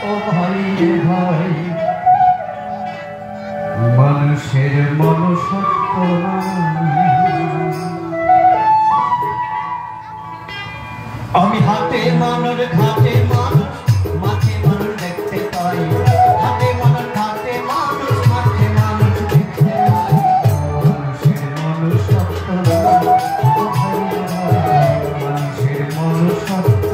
ও ভাই রে ভাই, মানুষের মন সত্য আমি হাতে মানুষ ঘাটে মানুষ মাঠে মানুষ দেখতে পাই হাতে মানুষ ঘাটে মানুষ মাঠে মানুষ দেখতে পাই মানুষের মন সত্য মানুষের মন সত্য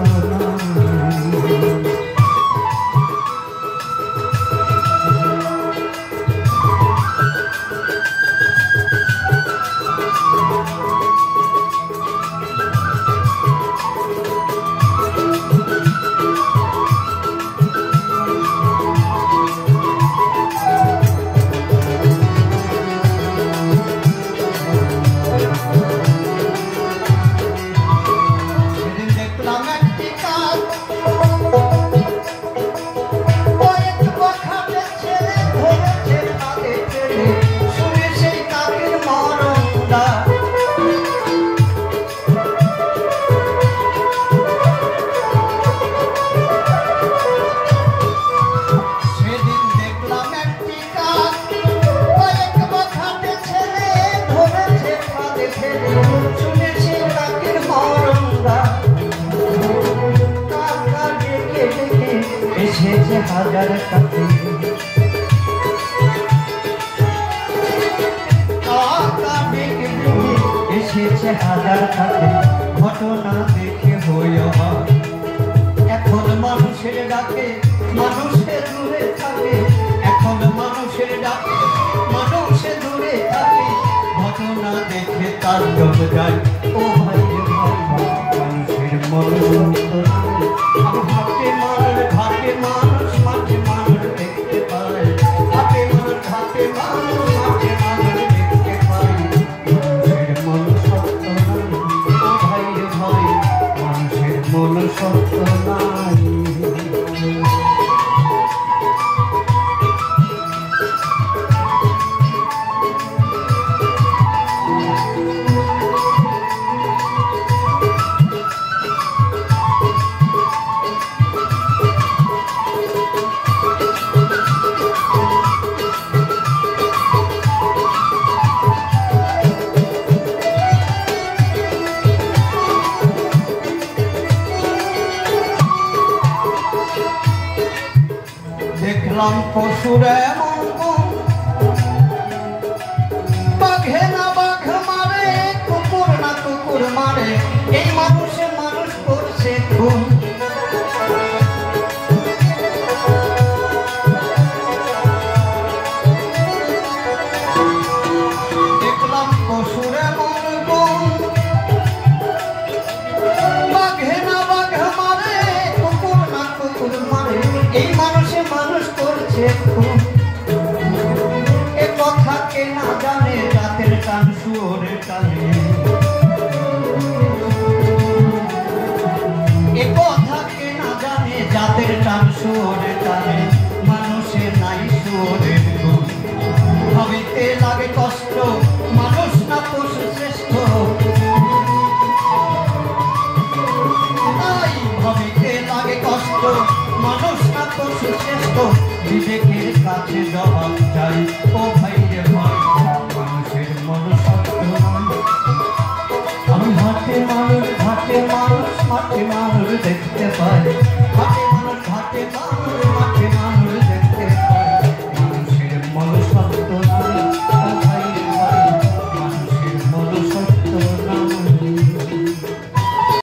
হাজার কাছে এসেছে হাজার কাছে ঘটনা দেখে হই অবাক এখন মানুষের ডাকে মানুষে দূরে থাকে এখন মানুষের ডাকে মানুষে দূরে থাকে ঘটনা দেখে তার জল যায় ও ভাই মানুষের মন হাতে মানুষ ঘাটে মানুষ মাঠে মানুষ দেখতে পায় হাতে মানুষ ঘাটে মানুষ মাঠে মানুষ দেখতে পায় মানুষের মন সত্য নাই ও ভাই রে ভাই মানুষের মন সত্য নাই দেখলাম পশুর এমন বাঘে না বাঘ মারে কুকুর না কুকুর মারে এই মানুষে মানুষ করছে খুন দেখলাম পশুর এমন বাঘে না বাঘ মারে কুকুর না কুকুর মারে এই মানুষে মানুষ করছে এ কথা কে না জানে রাতের টান শুয়োরের টানে এ কথা কে না জানে জাতের টান শুয়োরের টানে মানুষের নাই শুয়োরের গুণ ভাবিতে লাগে কষ্ট মানুষ না পশু শ্রেষ্ঠ তাই ভাবিতে লাগে কষ্ট